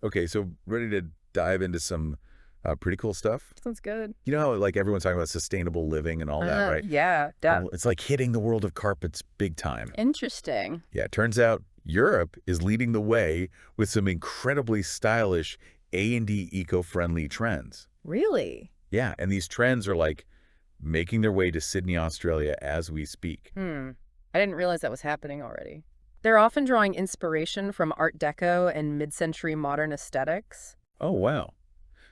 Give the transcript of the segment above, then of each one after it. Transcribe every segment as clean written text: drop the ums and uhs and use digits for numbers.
Okay, so ready to dive into some pretty cool stuff? Sounds good. You know how like everyone's talking about sustainable living and all that, right? Yeah. Well, it's like hitting the world of carpets big time. Interesting. Yeah, it turns out Europe is leading the way with some incredibly stylish A&D eco-friendly trends. Really? Yeah, and these trends are like making their way to Sydney, Australia as we speak. I didn't realize that was happening already. They're often drawing inspiration from Art Deco and mid-century modern aesthetics. Oh, wow.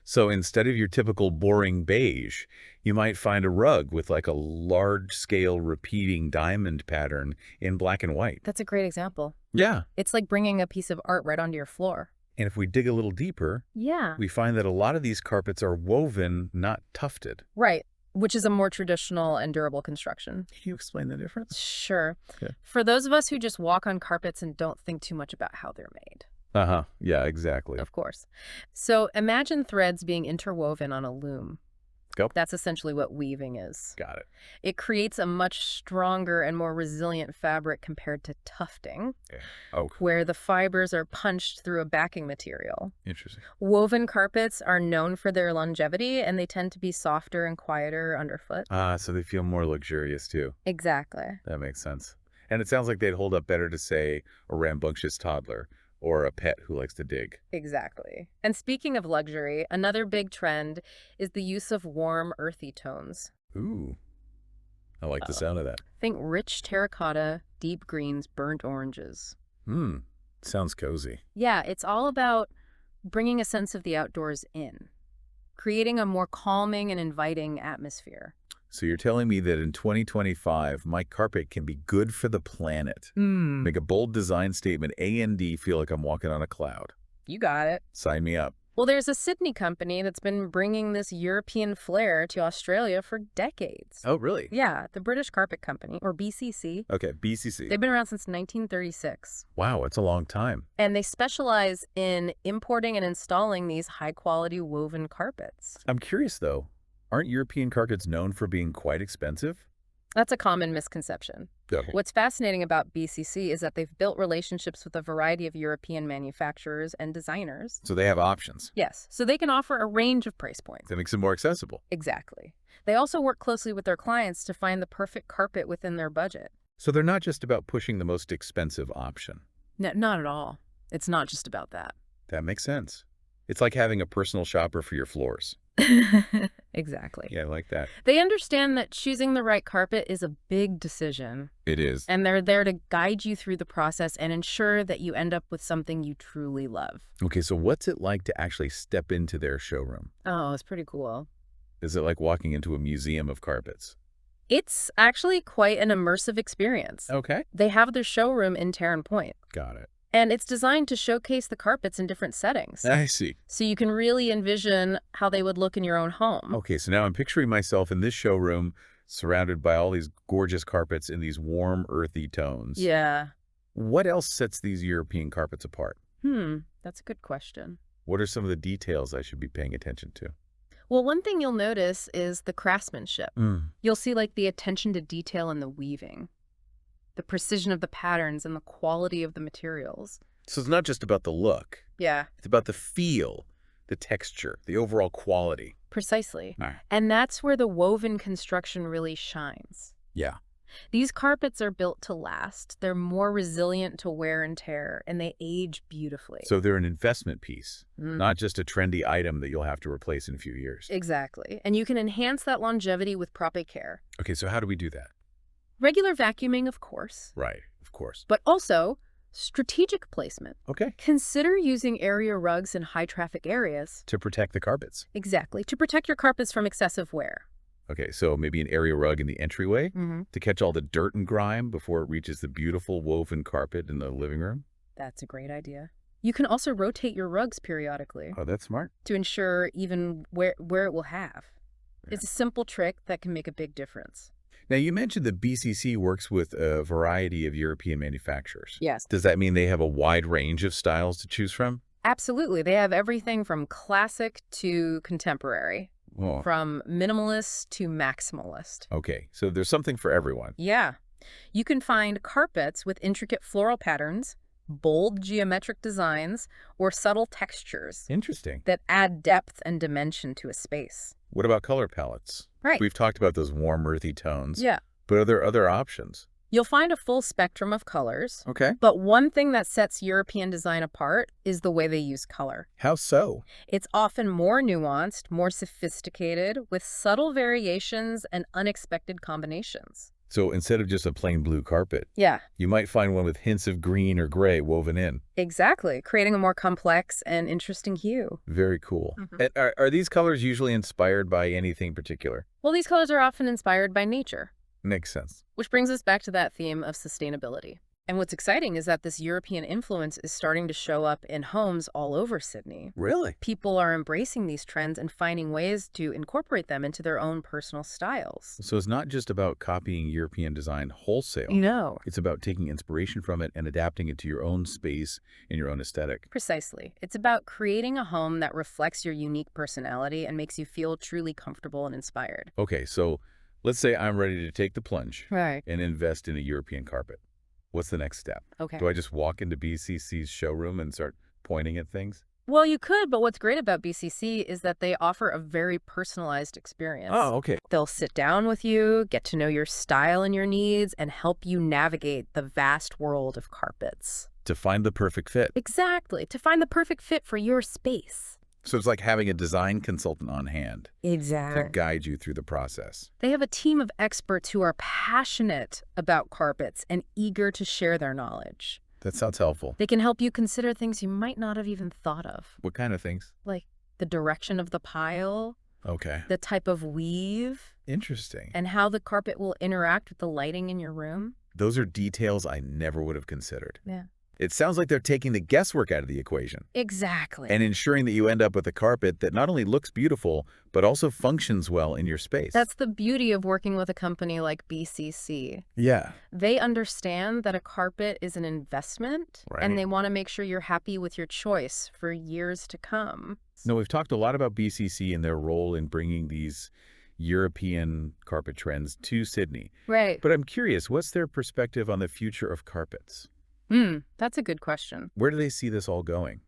So instead of your typical boring beige, you might find a rug with like a large-scale repeating diamond pattern in black and white. That's a great example. Yeah. It's like bringing a piece of art right onto your floor. And if we dig a little deeper, Yeah. we find that a lot of these carpets are woven, not tufted. Right, which is a more traditional and durable construction. Can you explain the difference? Sure. Okay. For those of us who just walk on carpets and don't think too much about how they're made. Uh-huh. Yeah, exactly. Of course. So imagine threads being interwoven on a loom. Go. That's essentially what weaving is. Got it. It creates a much stronger and more resilient fabric compared to tufting, Yeah. Oh, where the fibers are punched through a backing material. interesting. Woven carpets are known for their longevity, and they tend to be softer and quieter underfoot. So they feel more luxurious too. Exactly. That makes sense. And it sounds like they'd hold up better to, say, a rambunctious toddler or a pet who likes to dig. Exactly. And speaking of luxury, another big trend is the use of warm, earthy tones. Ooh, I like the sound of that. Think rich terracotta, deep greens, burnt oranges. Sounds cozy. Yeah, it's all about bringing a sense of the outdoors in, creating a more calming and inviting atmosphere. So you're telling me that in 2025, my carpet can be good for the planet. Make a bold design statement, A&D, feel like I'm walking on a cloud. You got it. Sign me up. Well, there's a Sydney company that's been bringing this European flair to Australia for decades. Oh, really? Yeah, the British Carpet Company, or BCC. Okay, BCC. They've been around since 1936. Wow, it's a long time. And they specialize in importing and installing these high-quality woven carpets. I'm curious, though. Aren't European carpets known for being quite expensive? That's a common misconception. Okay. What's fascinating about BCC is that they've built relationships with a variety of European manufacturers and designers. So they have options. Yes, so they can offer a range of price points. That makes it more accessible. Exactly. They also work closely with their clients to find the perfect carpet within their budget. So they're not just about pushing the most expensive option. No, not at all. It's not just about that. That makes sense. It's like having a personal shopper for your floors. Exactly. Yeah, I like that. They understand that choosing the right carpet is a big decision. It is. And they're there to guide you through the process and ensure that you end up with something you truly love. Okay, so what's it like to actually step into their showroom? Oh, it's pretty cool. Is it like walking into a museum of carpets? It's actually quite an immersive experience. Okay. They have their showroom in Taren Point, Got it. and it's designed to showcase the carpets in different settings. I see. So you can really envision how they would look in your own home. Okay, so now I'm picturing myself in this showroom surrounded by all these gorgeous carpets in these warm, earthy tones. Yeah. What else sets these European carpets apart? That's a good question. What are some of the details I should be paying attention to? Well, one thing you'll notice is the craftsmanship. You'll see like the attention to detail in the weaving, the precision of the patterns, and the quality of the materials. So it's not just about the look. Yeah. It's about the feel, the texture, the overall quality. Precisely. Right. And that's where the woven construction really shines. Yeah. These carpets are built to last. They're more resilient to wear and tear, and they age beautifully. So they're an investment piece, not just a trendy item that you'll have to replace in a few years. Exactly. And you can enhance that longevity with proper care. Okay, so how do we do that? Regular vacuuming, of course, Right, of course. but also strategic placement. Okay. Consider using area rugs in high-traffic areas. To protect the carpets. Exactly. To protect your carpets from excessive wear. Okay, so maybe an area rug in the entryway to catch all the dirt and grime before it reaches the beautiful woven carpet in the living room? That's a great idea. You can also rotate your rugs periodically Oh, that's smart. to ensure even where it will have. It's a simple trick that can make a big difference. Now, you mentioned that BCC works with a variety of European manufacturers. Yes. Does that mean they have a wide range of styles to choose from? Absolutely. They have everything from classic to contemporary, Oh, from minimalist to maximalist. okay, so there's something for everyone. Yeah. You can find carpets with intricate floral patterns, bold geometric designs, or subtle textures Interesting. that add depth and dimension to a space. What about color palettes? Right. We've talked about those warm, earthy tones. Yeah. But are there other options? You'll find a full spectrum of colors. Okay. But one thing that sets European design apart is the way they use color. How so? It's often more nuanced, more sophisticated, with subtle variations and unexpected combinations. So instead of just a plain blue carpet, Yeah, you might find one with hints of green or gray woven in. exactly, creating a more complex and interesting hue. Very cool. Mhm. And are these colors usually inspired by anything particular? Well, these colors are often inspired by nature, Makes sense. which brings us back to that theme of sustainability. And what's exciting is that this European influence is starting to show up in homes all over Sydney. Really? People are embracing these trends and finding ways to incorporate them into their own personal styles. So it's not just about copying European design wholesale. No. It's about taking inspiration from it and adapting it to your own space and your own aesthetic. Precisely. It's about creating a home that reflects your unique personality and makes you feel truly comfortable and inspired. Okay, so let's say I'm ready to take the plunge Right. and invest in a European carpet. What's the next step? Okay. Do I just walk into BCC's showroom and start pointing at things? Well, you could, but what's great about BCC is that they offer a very personalized experience. Oh, okay. They'll sit down with you, get to know your style and your needs, and help you navigate the vast world of carpets. To find the perfect fit. Exactly, to find the perfect fit for your space. So it's like having a design consultant on hand to Exactly. guide you through the process. They have a team of experts who are passionate about carpets and eager to share their knowledge. That sounds helpful. They can help you consider things you might not have even thought of, What kind of things? like the direction of the pile, Okay. the type of weave, Interesting. and how the carpet will interact with the lighting in your room. Those are details I never would have considered. Yeah. It sounds like they're taking the guesswork out of the equation Exactly. and ensuring that you end up with a carpet that not only looks beautiful, but also functions well in your space. That's the beauty of working with a company like BCC. Yeah. They understand that a carpet is an investment, Right. and they want to make sure you're happy with your choice for years to come. No, we've talked a lot about BCC and their role in bringing these European carpet trends to Sydney. Right. But I'm curious, what's their perspective on the future of carpets? That's a good question. Where do they see this all going?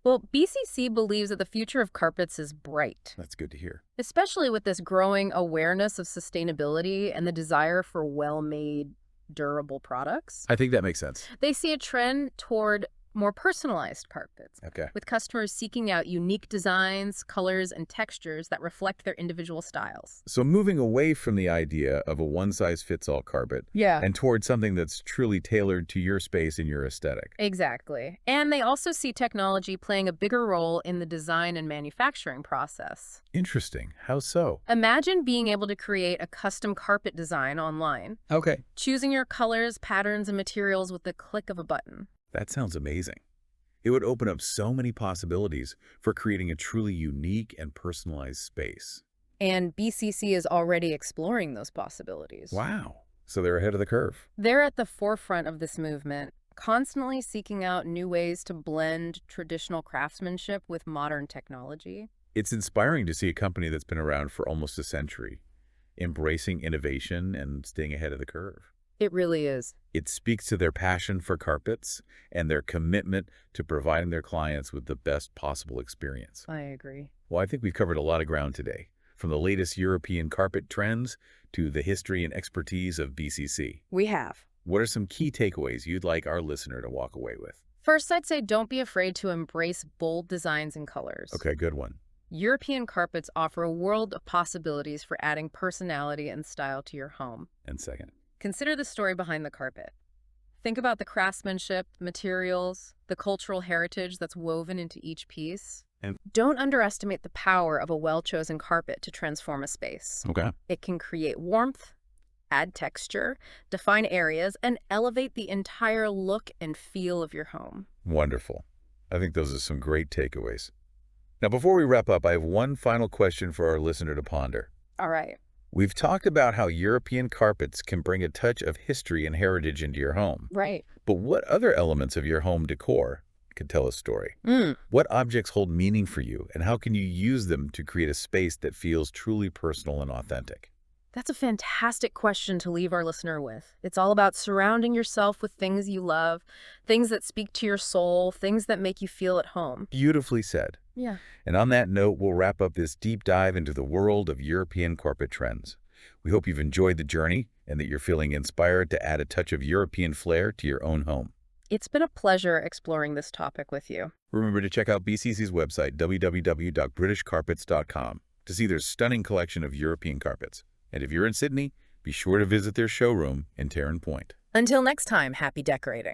Well, BCC believes that the future of carpets is bright, That's good to hear. especially with this growing awareness of sustainability and the desire for well-made, durable products. I think that makes sense. They see a trend toward more personalized carpets, Okay. with customers seeking out unique designs, colors, and textures that reflect their individual styles. So moving away from the idea of a one-size-fits-all carpet Yeah. and towards something that's truly tailored to your space and your aesthetic. Exactly. And they also see technology playing a bigger role in the design and manufacturing process. Interesting. How so? Imagine being able to create a custom carpet design online, Okay. choosing your colors, patterns, and materials with the click of a button. That sounds amazing. It would open up so many possibilities for creating a truly unique and personalized space. And BCC is already exploring those possibilities. Wow. So they're ahead of the curve. They're at the forefront of this movement, constantly seeking out new ways to blend traditional craftsmanship with modern technology. It's inspiring to see a company that's been around for almost a century, embracing innovation and staying ahead of the curve. It really is. It speaks to their passion for carpets and their commitment to providing their clients with the best possible experience. I agree. Well, I think we've covered a lot of ground today, from the latest European carpet trends to the history and expertise of BCC. We have. What are some key takeaways you'd like our listener to walk away with? First, I'd say don't be afraid to embrace bold designs and colors. Okay, good one. European carpets offer a world of possibilities for adding personality and style to your home. And second? Consider the story behind the carpet. Think about the craftsmanship, materials, the cultural heritage that's woven into each piece. And don't underestimate the power of a well-chosen carpet to transform a space. okay. It can create warmth, add texture, define areas, and elevate the entire look and feel of your home. Wonderful. I think those are some great takeaways. Now, before we wrap up, I have one final question for our listener to ponder. All right. We've talked about how European carpets can bring a touch of history and heritage into your home. Right. But what other elements of your home decor could tell a story? What objects hold meaning for you, and how can you use them to create a space that feels truly personal and authentic? That's a fantastic question to leave our listener with. It's all about surrounding yourself with things you love, things that speak to your soul, things that make you feel at home. Beautifully said. Yeah. And on that note, we'll wrap up this deep dive into the world of European carpet trends. We hope you've enjoyed the journey and that you're feeling inspired to add a touch of European flair to your own home. It's been a pleasure exploring this topic with you. Remember to check out BCC's website, www.britishcarpets.com, to see their stunning collection of European carpets. And if you're in Sydney, be sure to visit their showroom in Taren Point. Until next time, happy decorating.